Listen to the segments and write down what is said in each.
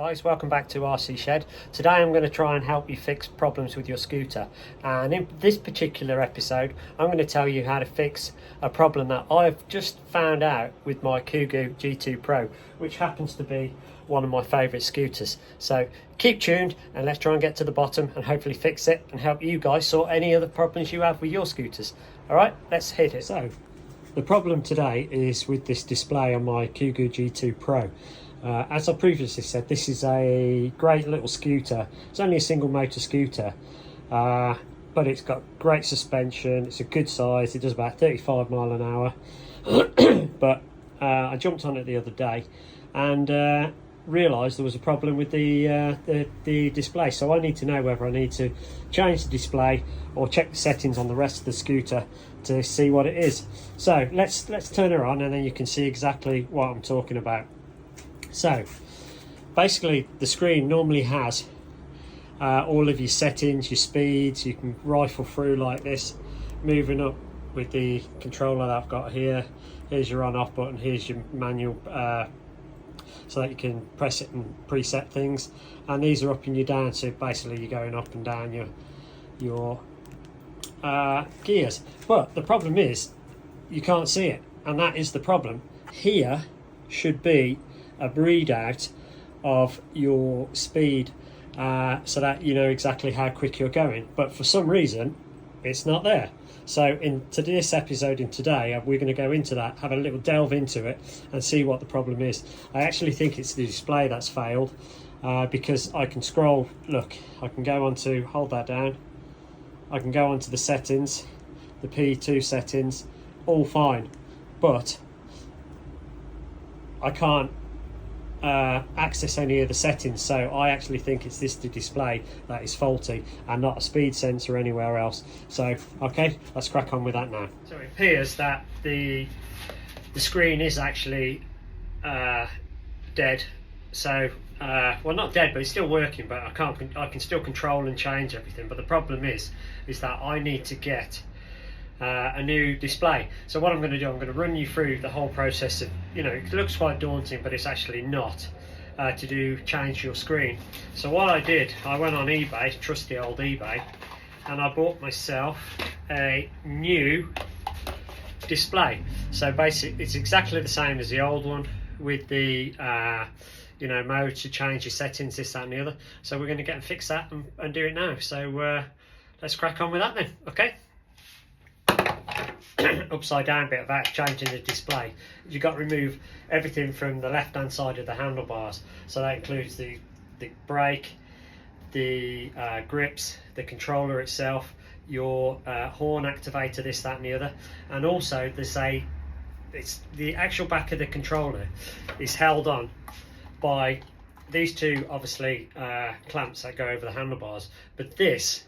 guys, welcome back to RC Shed. Today I'm going to try and help you fix problems with your scooter, and in this particular episode I'm going to tell you how to fix a problem that I've just found out with my Kugu G2 Pro, which happens to be one of my favourite scooters. So keep tuned and let's try and get to the bottom and hopefully fix it and help you guys sort any other problems you have with your scooters. Alright, let's hit it. So the problem today is with this display on my Kugu G2 Pro. As I previously said, this is a great little scooter. It's only a single motor scooter, but it's got great suspension. It's a good size. It does about 35 mile an hour. But I jumped on it the other day and realised there was a problem with the display. So I need to know whether I need to change the display or check the settings on the rest of the scooter to see what it is. So let's turn her on and then you can see exactly what I'm talking about. So basically the screen normally has all of your settings, your speeds. You can rifle through like this, moving up with the controller that I've got here. Here's your on off button, here's your manual, so that you can press it and preset things, and these are up and you down, so basically you're going up and down your gears. But the problem is you can't see it, and that is the problem. Here should be a readout of your speed, so that you know exactly how quick you're going, but for some reason it's not there. So in this episode and today we're going to go into that, have a little delve into it and see what the problem is. I actually think it's the display that's failed, because I can scroll, look, I can go on to, hold that down, I can go on to the settings, the P2 settings, all fine, but I can't access any of the settings. So I actually think it's the display that is faulty and not a speed sensor anywhere else. So okay, let's crack on with that now. So it appears that the screen is actually dead. So well, not dead, but it's still working, but I can still control and change everything. But the problem is that I need to get a new display. So what I'm going to do, I'm going to run you through the whole process of, you know, it looks quite daunting, but it's actually not, to change your screen. So what I did, I went on eBay, trusty old eBay, and I bought myself a new display. So basically it's exactly the same as the old one, with the you know, mode to change your settings, this, that and the other. So we're going to get and fix that and do it now. So let's crack on with that then. Okay, upside down bit about changing the display, you've got to remove everything from the left hand side of the handlebars. So that includes the brake, the grips, the controller itself, your horn activator, this, that and the other. And also it's the actual back of the controller is held on by these two, obviously, clamps that go over the handlebars, but this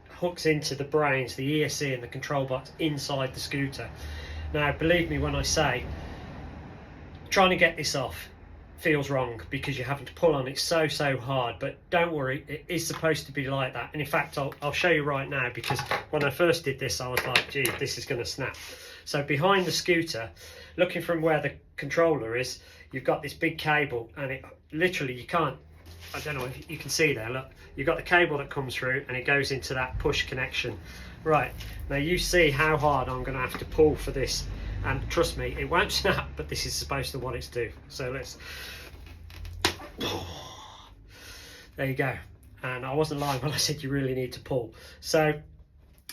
hooks into the brains, the ESC and the control box inside the scooter. Now believe me when I say, trying to get this off feels wrong because you're having to pull on it so hard, but don't worry, it is supposed to be like that. And in fact I'll show you right now, because when I first did this I was like, gee, this is going to snap. So behind the scooter, looking from where the controller is, you've got this big cable, and it literally, you can't, I don't know if you can see there, look, you've got the cable that comes through and it goes into that push connection. Right, now you see how hard I'm going to have to pull for this, and trust me, it won't snap, but this is supposed to what it's do. So let's, there you go. And I wasn't lying when I said you really need to pull. So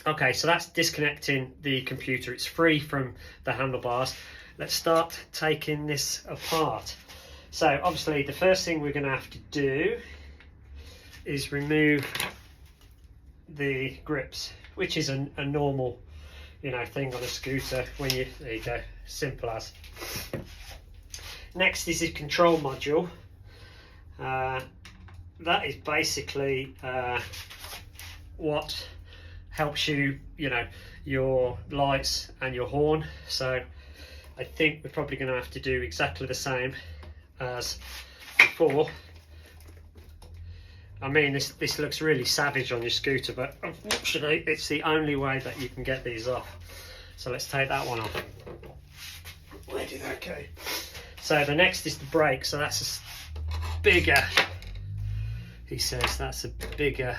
okay, so that's disconnecting the computer. It's free from the handlebars. Let's start taking this apart. So obviously the first thing we're going to have to do is remove the grips, which is a normal, you know, thing on a scooter when you, there you go, simple as. Next is the control module. That is basically what helps you, you know, your lights and your horn. So I think we're probably going to have to do exactly the same as before. I mean, this looks really savage on your scooter, but unfortunately it's the only way that you can get these off. So let's take that one off. Where did that go? So the next is the brake. So that's a bigger he says that's a bigger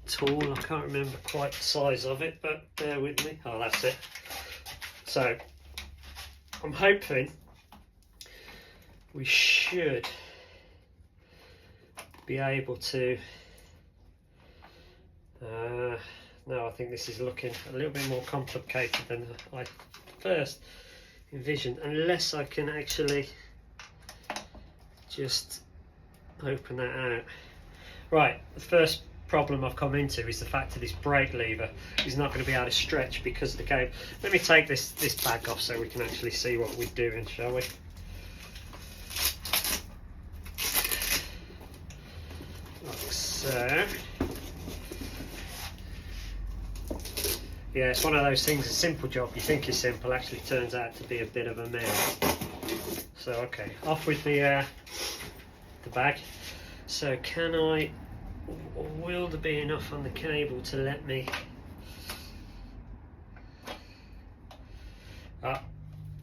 tool. I can't remember quite the size of it, but bear with me. Oh, that's it. So I'm hoping we should be able to no, I think this is looking a little bit more complicated than I first envisioned, unless I can actually just open that out. Right, the first problem I've come into is the fact that this brake lever is not going to be able to stretch because of the cable. Let me take this bag off so we can actually see what we're doing, shall we? Like so. Yeah, it's one of those things, a simple job you think is simple actually turns out to be a bit of a mess. So okay, off with the bag. So can will there be enough on the cable to let me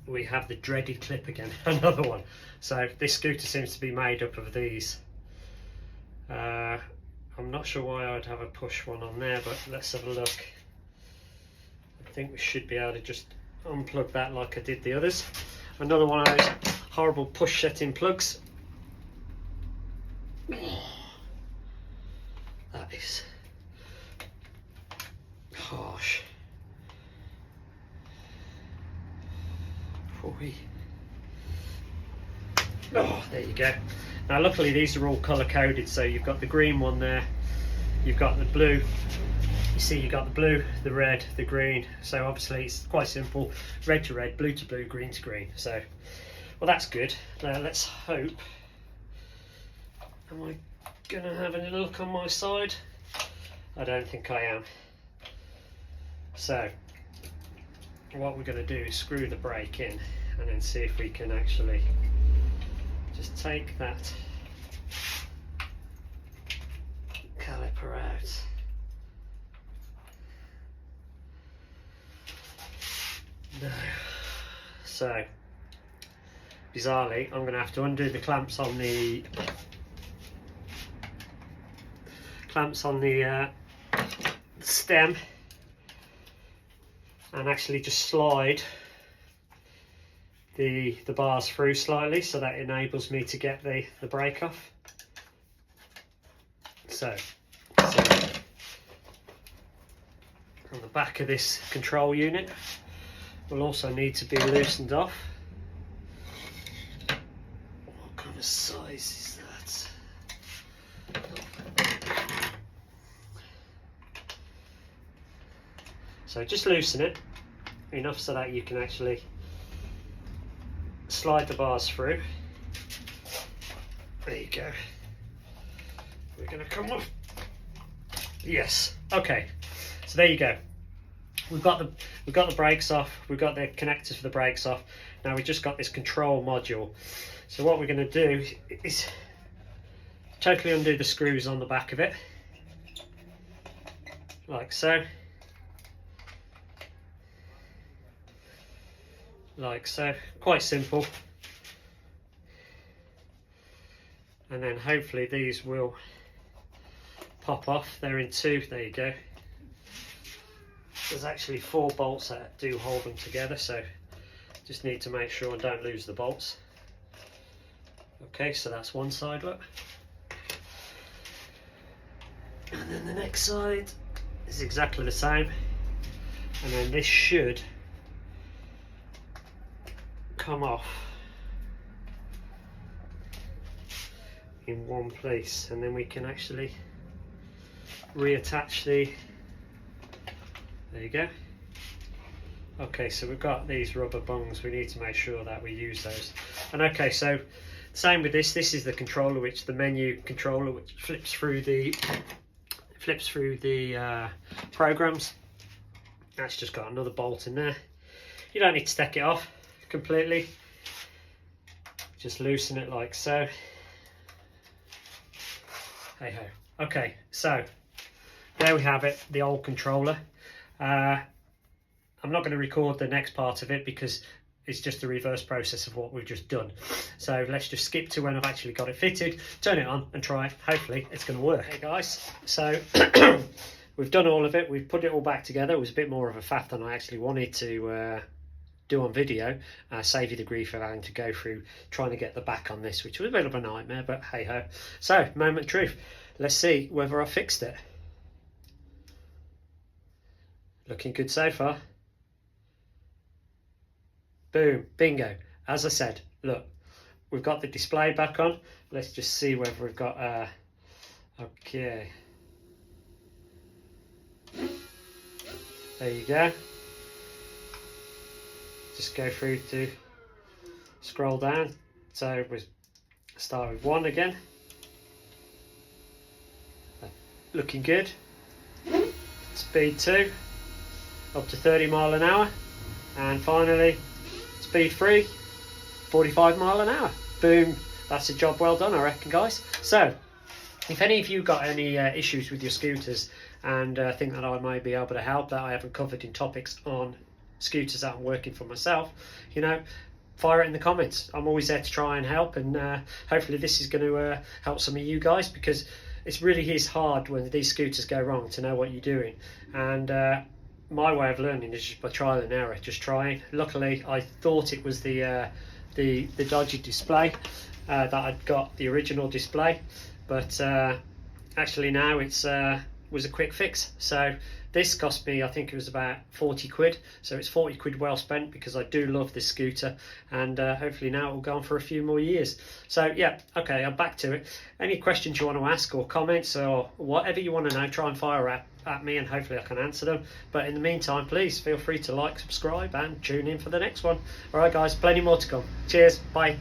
we have the dreaded clip again, another one. So this scooter seems to be made up of these. I'm not sure why I'd have a push one on there, but let's have a look. I think we should be able to just unplug that like I did the others. Another one of those horrible push setting plugs. That is harsh. Oh, there you go. Now luckily these are all colour coded, so you've got the green one there, you've got the blue, you see you've got the blue, the red, the green, so obviously it's quite simple, red to red, blue to blue, green to green. So well, that's good. Now let's hope, am I gonna have any luck on my side? I don't think I am. So what we're going to do is screw the brake in and then see if we can actually just take that caliper out. No. So bizarrely I'm going to have to undo the clamps on the stem and actually just slide the bars through slightly, so that enables me to get the brake off. So on the back of this control unit will also need to be loosened off. What kind of size is that? So just loosen it enough so that you can actually slide the bars through. There you go. We're going to come off. Yes. Okay. So there you go. We've got the brakes off. We've got the connectors for the brakes off. Now we've just got this control module. So what we're going to do is totally undo the screws on the back of it, like so. Like so, quite simple. And then hopefully these will pop off. They're in two, there you go. There's actually 4 bolts that do hold them together, so just need to make sure I don't lose the bolts. Okay, so that's one side up. And then the next side is exactly the same. And then this should come off in one place, and then we can actually reattach there you go. Okay, so we've got these rubber bungs, we need to make sure that we use those. And okay, so same with this is the controller, which the menu controller, which flips through the programs. That's just got another bolt in there. You don't need to take it off completely, just loosen it like so. Hey ho. Okay, so there we have it, the old controller. I'm not going to record the next part of it because it's just the reverse process of what we've just done. So let's just skip to when I've actually got it fitted, turn it on and try it. Hopefully it's going to work. Hey guys, so we've done all of it. We've put it all back together. It was a bit more of a faff than I actually wanted to do on video. Save you the grief of having to go through trying to get the back on this, which was a bit of a nightmare, but hey ho. So, moment of truth. Let's see whether I fixed it. Looking good so far. Boom, bingo. As I said, look, we've got the display back on. Let's just see whether we've got okay. There you go. Just go through to scroll down. So we start with 1 again. Looking good. Speed 2, up to 30 mile an hour. And finally, speed 3, 45 mile an hour. Boom. That's a job well done, I reckon, guys. So, if any of you got any issues with your scooters and think that I may be able to help, that I haven't covered in topics on scooters that I'm working for myself, you know, fire it in the comments. I'm always there to try and help, and hopefully this is going to help some of you guys, because it really is hard when these scooters go wrong to know what you're doing. And my way of learning is just by trial and error, just trying. Luckily, I thought it was the dodgy display, that I'd got the original display, but actually now it's was a quick fix. So this cost me, I think it was about 40 quid. So it's 40 quid well spent, because I do love this scooter, and hopefully now it will go on for a few more years. So yeah, okay, I'm back to it. Any questions you want to ask, or comments, or whatever you want to know, try and fire at me, and hopefully I can answer them. But in the meantime, please feel free to like, subscribe, and tune in for the next one. All right guys, plenty more to come. Cheers, bye.